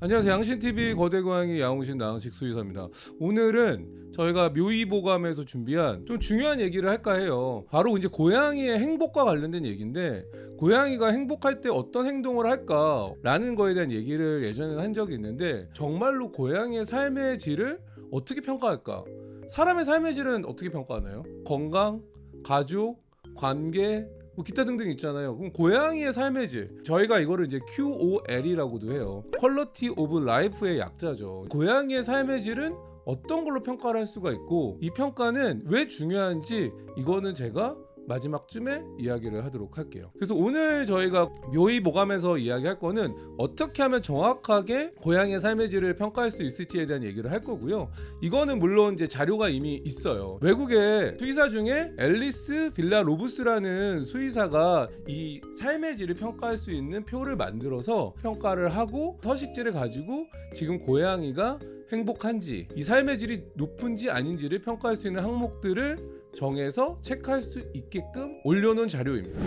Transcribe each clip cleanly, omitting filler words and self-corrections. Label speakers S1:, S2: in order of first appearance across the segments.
S1: 안녕하세요. 양신TV 거대고양이 야옹신 나은식 수의사입니다. 오늘은 저희가 묘이보감에서 준비한 좀 중요한 얘기를 할까 해요. 바로 이제 고양이의 행복과 관련된 얘기인데, 고양이가 행복할 때 어떤 행동을 할까 라는 거에 대한 얘기를 예전에 한 적이 있는데, 정말로 고양이의 삶의 질을 어떻게 평가할까? 사람의 삶의 질은 어떻게 평가하나요? 건강, 가족, 관계, 뭐 기타 등등 있잖아요. 그럼 고양이의 삶의 질, 저희가 이거를 이제 QOL이라고도 해요. 퀄리티 오브 라이프의 약자죠. 고양이의 삶의 질은 어떤 걸로 평가를 할 수가 있고, 이 평가는 왜 중요한지 이거는 제가 마지막쯤에 이야기를 하도록 할게요. 그래서 오늘 저희가 묘이보감에서 이야기할 거는 어떻게 하면 정확하게 고양이의 삶의 질을 평가할 수 있을지에 대한 얘기를 할 거고요. 이거는 물론 이제 자료가 이미 있어요. 외국의 수의사 중에 앨리스 빌라로브스라는 수의사가 이 삶의 질을 평가할 수 있는 표를 만들어서 평가를 하고, 서식지를 가지고 지금 고양이가 행복한지, 이 삶의 질이 높은지 아닌지를 평가할 수 있는 항목들을 정해서 체크할 수 있게끔 올려놓은 자료입니다.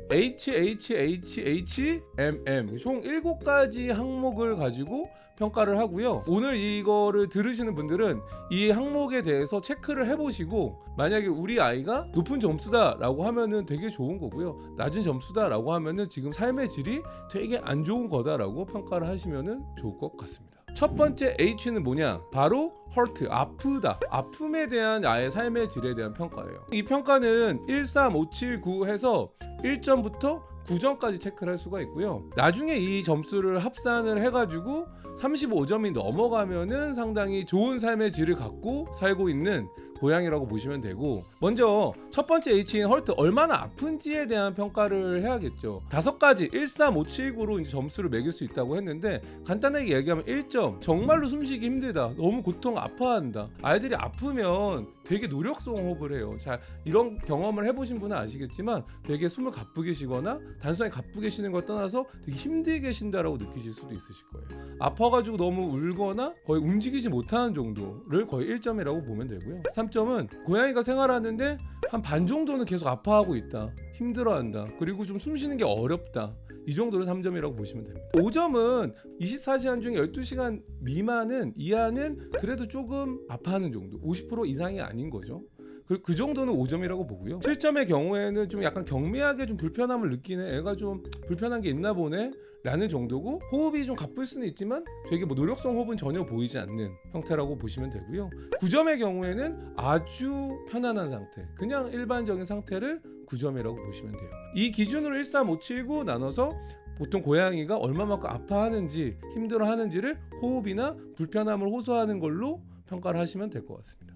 S1: HHHHMM 총 7가지 항목을 가지고 평가를 하고요. 오늘 이거를 들으시는 분들은 이 항목에 대해서 체크를 해보시고, 만약에 우리 아이가 높은 점수다 라고 하면은 되게 좋은 거고요, 낮은 점수다 라고 하면은 지금 삶의 질이 되게 안 좋은 거다 라고 평가를 하시면은 좋을 것 같습니다. 첫 번째 H는 뭐냐? 바로 hurt, 아프다. 아픔에 대한 아이의 삶의 질에 대한 평가예요. 이 평가는 1, 3, 5, 7, 9 해서 1점부터 9점까지 체크를 할 수가 있고요. 나중에 이 점수를 합산을 해가지고 35점이 넘어가면은 상당히 좋은 삶의 질을 갖고 살고 있는 고양이라고 보시면 되고, 먼저 첫 번째 H인 헐트, 얼마나 아픈지에 대한 평가를 해야겠죠. 5가지 1, 3, 5, 7, 9로 이제 점수를 매길 수 있다고 했는데, 간단하게 얘기하면 1점, 정말로 숨쉬기 힘들다, 너무 고통 아파한다. 아이들이 아프면 되게 노력성 호흡을 해요. 자, 이런 경험을 해보신 분은 아시겠지만 되게 숨을 가쁘게 쉬거나 단순히 가쁘게 쉬는 걸 떠나서 되게 힘들게 쉰다라고 느끼실 수도 있으실 거예요. 아파가지고 너무 울거나 거의 움직이지 못하는 정도를 거의 1점이라고 보면 되고요. 3점은 고양이가 생활하는데 한 반 정도는 계속 아파하고 있다, 힘들어한다, 그리고 좀 숨쉬는 게 어렵다, 이 정도를 3점이라고 보시면 됩니다. 5점은 24시간 중에 12시간 미만은 이하는 그래도 조금 아파하는 정도, 50% 이상이 아닌 거죠. 그 정도는 5점이라고 보고요. 7점의 경우에는 좀 약간 경미하게 좀 불편함을 느끼는, 애가 좀 불편한 게 있나 보네 라는 정도고, 호흡이 좀 가쁠 수는 있지만 되게 뭐 노력성 호흡은 전혀 보이지 않는 형태라고 보시면 되고요. 9점의 경우에는 아주 편안한 상태, 그냥 일반적인 상태를 9점이라고 보시면 돼요. 이 기준으로 1, 3, 5, 7, 9 나눠서 보통 고양이가 얼마만큼 아파하는지, 힘들어하는지를 호흡이나 불편함을 호소하는 걸로 평가를 하시면 될 것 같습니다.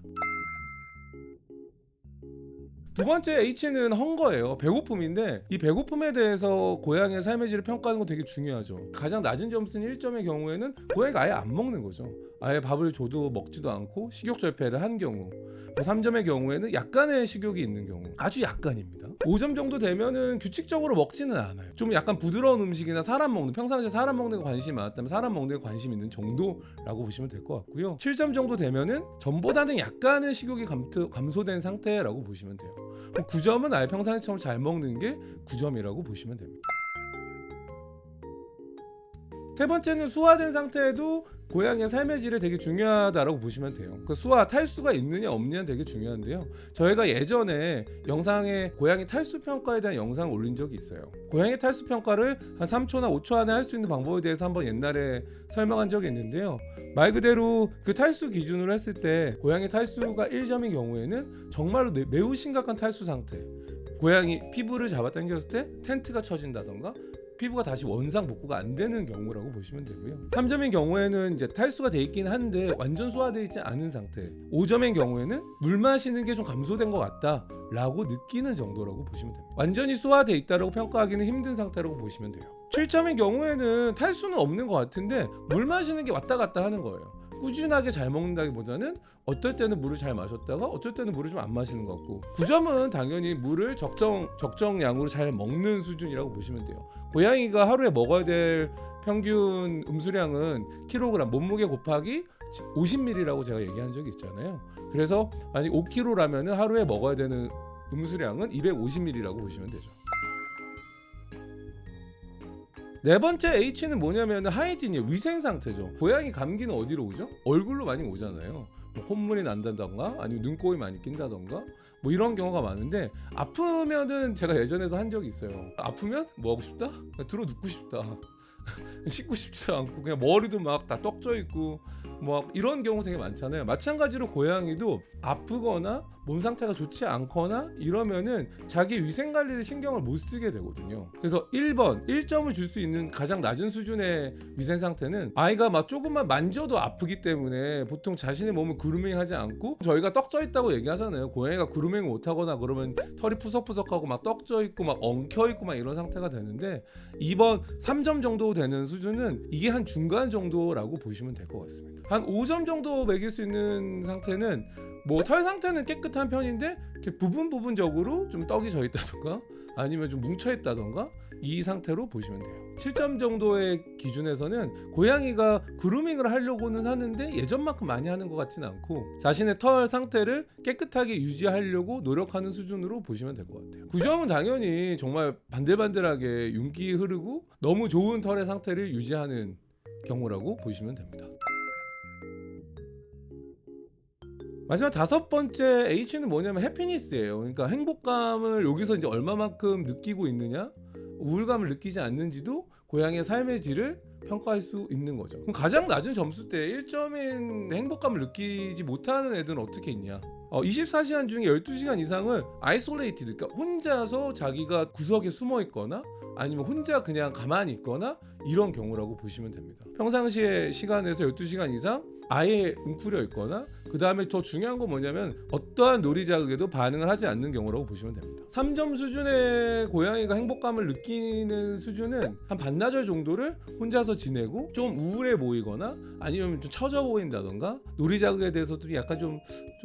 S1: 두 번째 H는 헝거예요. 배고픔인데, 이 배고픔에 대해서 고양이의 삶의 질을 평가하는 건 되게 중요하죠. 가장 낮은 점수는 1점의 경우에는 고양이가 아예 안 먹는 거죠. 아예 밥을 줘도 먹지도 않고 식욕 절폐를 한 경우, 3점의 경우에는 약간의 식욕이 있는 경우, 아주 약간입니다. 5점 정도 되면은 규칙적으로 먹지는 않아요. 좀 약간 부드러운 음식이나 사람 먹는, 평상시에 사람 먹는 거 관심이 많았다면 사람 먹는 거 관심 있는 정도라고 보시면 될 것 같고요. 7점 정도 되면은 전보다는 약간의 식욕이 감소된 상태라고 보시면 돼요. 9점은 아예 평상시처럼 잘 먹는 게 9점이라고 보시면 됩니다. 세 번째는 수화된 상태에도 고양이의 삶의 질이 되게 중요하다고 보시면 돼요. 그 수화, 탈수가 있느냐 없느냐는 되게 중요한데요. 저희가 예전에 영상에 고양이 탈수 평가에 대한 영상을 올린 적이 있어요. 고양이 탈수 평가를 한 3초나 5초 안에 할 수 있는 방법에 대해서 한번 옛날에 설명한 적이 있는데요. 말 그대로 그 탈수 기준으로 했을 때 고양이 탈수가 1점인 경우에는 정말로 매우 심각한 탈수 상태, 고양이 피부를 잡아 당겼을 때 텐트가 쳐진다던가 피부가 다시 원상 복구가 안 되는 경우라고 보시면 되고요. 3점인 경우에는 이제 탈수가 돼 있긴 한데 완전 소화되어 있지 않은 상태. 5점인 경우에는 물 마시는 게 좀 감소된 것 같다 라고 느끼는 정도라고 보시면 됩니다. 완전히 소화되어 있다고 평가하기는 힘든 상태라고 보시면 돼요. 7점인 경우에는 탈수는 없는 것 같은데 물 마시는 게 왔다 갔다 하는 거예요. 꾸준하게 잘 먹는다기보다는 어떨 때는 물을 잘 마셨다가 어쩔 때는 물을 좀 안 마시는 것 같고, 9점은 당연히 물을 적정량으로 잘 먹는 수준이라고 보시면 돼요. 고양이가 하루에 먹어야 될 평균 음수량은 킬로그램, 몸무게 곱하기 50ml라고 제가 얘기한 적이 있잖아요. 그래서 만약 5kg라면 하루에 먹어야 되는 음수량은 250ml라고 보시면 되죠. 네 번째 H는 뭐냐면 하이진이에요. 위생 상태죠. 고양이 감기는 어디로 오죠? 얼굴로 많이 오잖아요. 뭐 콧물이 난다던가 아니면 눈곱이 많이 낀다던가 뭐 이런 경우가 많은데, 아프면은 제가 예전에도 한 적이 있어요. 아프면 뭐 하고 싶다? 그냥 들어 눕고 싶다. 씻고 싶지 않고 그냥 머리도 막 다 떡져 있고 뭐 이런 경우 되게 많잖아요. 마찬가지로 고양이도 아프거나 몸 상태가 좋지 않거나 이러면은 자기 위생 관리를 신경을 못 쓰게 되거든요. 그래서 1번 1점을 줄 수 있는 가장 낮은 수준의 위생 상태는, 아이가 막 조금만 만져도 아프기 때문에 보통 자신의 몸을 그루밍 하지 않고, 저희가 떡져 있다고 얘기하잖아요. 고양이가 그루밍 못 하거나 그러면 털이 푸석푸석하고 막 떡져 있고 막 엉켜 있고 막 이런 상태가 되는데, 2번 3점 정도 되는 수준은 이게 한 중간 정도라고 보시면 될 것 같습니다. 한 5점 정도 매길 수 있는 상태는 뭐 털 상태는 깨끗한 편인데 이렇게 부분적으로 좀 떡이 져 있다던가 아니면 좀 뭉쳐 있다던가 이 상태로 보시면 돼요. 7점 정도의 기준에서는 고양이가 그루밍을 하려고는 하는데 예전만큼 많이 하는 것 같지는 않고 자신의 털 상태를 깨끗하게 유지하려고 노력하는 수준으로 보시면 될 것 같아요. 9점은 당연히 정말 반들반들하게 윤기 흐르고 너무 좋은 털의 상태를 유지하는 경우라고 보시면 됩니다. 마지막 5번째 H는 뭐냐면 해피니스예요. 그러니까 행복감을 여기서 이제 얼마만큼 느끼고 있느냐, 우울감을 느끼지 않는지도 고양이의 삶의 질을 평가할 수 있는 거죠. 그럼 가장 낮은 점수 때 1점인 행복감을 느끼지 못하는 애들은 어떻게 있냐? 24시간 중에 12시간 이상은 아이솔레이티드, 그러니까 혼자서 자기가 구석에 숨어 있거나 아니면 혼자 그냥 가만히 있거나 이런 경우라고 보시면 됩니다. 평상시에 시간에서 12시간 이상 아예 웅크려 있거나, 그 다음에 더 중요한 건 뭐냐면 어떠한 놀이 자극에도 반응을 하지 않는 경우라고 보시면 됩니다. 3점 수준의 고양이가 행복감을 느끼는 수준은 한 반나절 정도를 혼자서 지내고 좀 우울해 보이거나 아니면 좀 처져 보인다던가 놀이 자극에 대해서도 약간 좀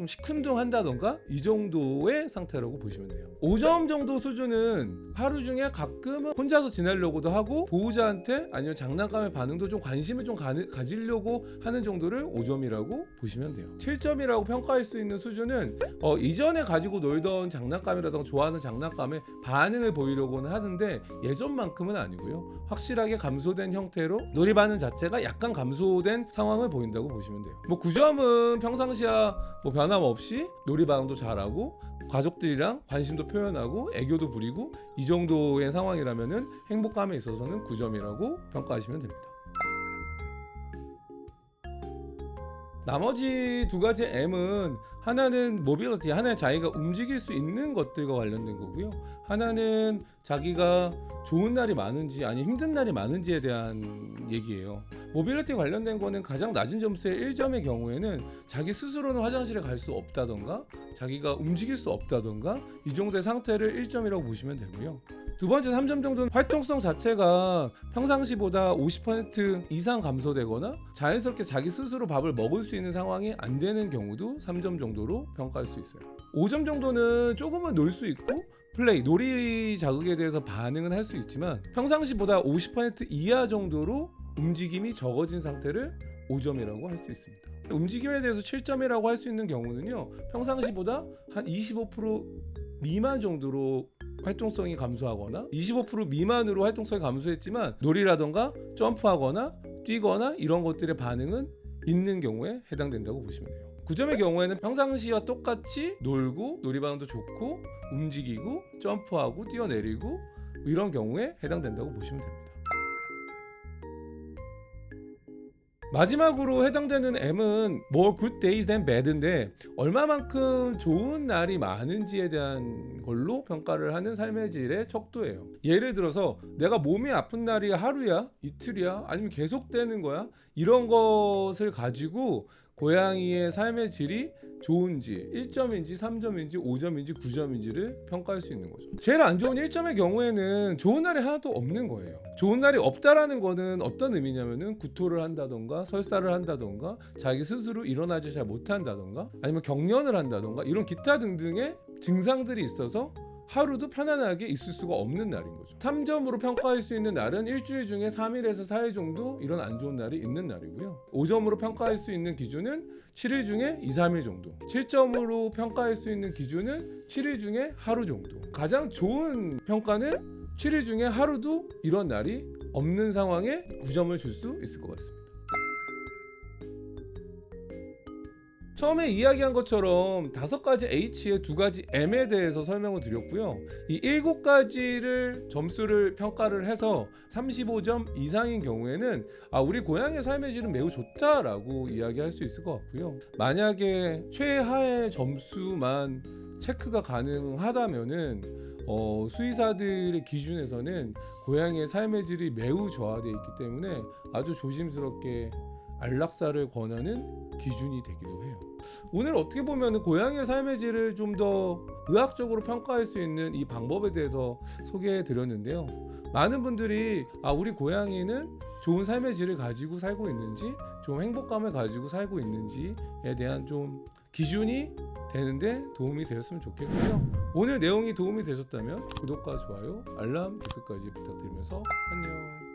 S1: 시큰둥한다던가 이 정도의 상태라고 보시면 돼요. 5점 정도 수준은 하루 중에 가끔은 혼자서 지내려고도 하고 보호자한테 아니면 장난감의 반응도 좀 관심을 좀 가지려고 하는 정도를 5점이라고 보시면 돼요. 7점이라고 평가할 수 있는 수준은 이전에 가지고 놀던 장난감이라던가 좋아하는 장난감에 반응을 보이려고는 하는데 예전만큼은 아니고요. 확실하게 감소된 형태로 놀이 반응 자체가 약간 감소된 상황을 보인다고 보시면 돼요. 뭐 9점은 평상시와 뭐 변함없이 놀이 반응도 잘하고 가족들이랑 관심도 표현하고 애교도 부리고 이 정도의 상황이라면은 행복감에 있어서는 9점이라고 평가하시면 됩니다. 나머지 두 가지 M은 하나는 모빌리티, 하나는 자기가 움직일 수 있는 것들과 관련된 거고요. 하나는 자기가 좋은 날이 많은지 아니면 힘든 날이 많은지에 대한 얘기예요. 모빌리티 관련된 거는 가장 낮은 점수의 1점의 경우에는 자기 스스로는 화장실에 갈 수 없다던가 자기가 움직일 수 없다던가 이 정도의 상태를 1점이라고 보시면 되고요. 두 번째 3점 정도는 활동성 자체가 평상시보다 50% 이상 감소되거나 자연스럽게 자기 스스로 밥을 먹을 수 있는 상황이 안 되는 경우도 3점 정도로 평가할 수 있어요. 5점 정도는 조금은 놀 수 있고 플레이, 놀이 자극에 대해서 반응은 할 수 있지만 평상시보다 50% 이하 정도로 움직임이 적어진 상태를 5점이라고 할 수 있습니다. 움직임에 대해서 7점이라고 할 수 있는 경우는요, 평상시보다 한 25% 미만 정도로 활동성이 감소하거나 25% 미만으로 활동성이 감소했지만 놀이라던가 점프하거나 뛰거나 이런 것들의 반응은 있는 경우에 해당된다고 보시면 돼요. 9점의 경우에는 평상시와 똑같이 놀고 놀이 반응도 좋고 움직이고 점프하고 뛰어내리고 이런 경우에 해당된다고 보시면 됩니다. 마지막으로 해당되는 M은 more good days than bad인데 얼마만큼 좋은 날이 많은지에 대한 걸로 평가를 하는 삶의 질의 척도예요. 예를 들어서 내가 몸이 아픈 날이 하루야? 이틀이야? 아니면 계속되는 거야? 이런 것을 가지고 고양이의 삶의 질이 좋은지 1점인지 3점인지 5점인지 9점인지를 평가할 수 있는 거죠. 제일 안 좋은 1점의 경우에는 좋은 날이 하나도 없는 거예요. 좋은 날이 없다라는 거는 어떤 의미냐면은 구토를 한다던가 설사를 한다던가 자기 스스로 일어나지 잘 못한다던가 아니면 경련을 한다던가 이런 기타 등등의 증상들이 있어서 하루도 편안하게 있을 수가 없는 날인 거죠. 3점으로 평가할 수 있는 날은 일주일 중에 3일에서 4일 정도 이런 안 좋은 날이 있는 날이고요. 5점으로 평가할 수 있는 기준은 7일 중에 2, 3일 정도. 7점으로 평가할 수 있는 기준은 7일 중에 하루 정도. 가장 좋은 평가는 7일 중에 하루도 이런 날이 없는 상황에 9점을 줄 수 있을 것 같습니다. 처음에 이야기한 것처럼 5가지 H에 2가지 M에 대해서 설명을 드렸고요. 이 7가지를 점수를 평가를 해서 35점 이상인 경우에는 우리 고양이의 삶의 질은 매우 좋다라고 이야기할 수 있을 것 같고요. 만약에 최하의 점수만 체크가 가능하다면은 수의사들의 기준에서는 고양이의 삶의 질이 매우 저하되어 있기 때문에 아주 조심스럽게 안락사를 권하는 기준이 되기도 해요. 오늘 어떻게 보면 고양이의 삶의 질을 좀 더 의학적으로 평가할 수 있는 이 방법에 대해서 소개해 드렸는데요. 많은 분들이 우리 고양이는 좋은 삶의 질을 가지고 살고 있는지, 좀 행복감을 가지고 살고 있는지에 대한 좀 기준이 되는데 도움이 되었으면 좋겠고요. 오늘 내용이 도움이 되셨다면 구독과 좋아요, 알람, 댓글까지 부탁드리면서 안녕.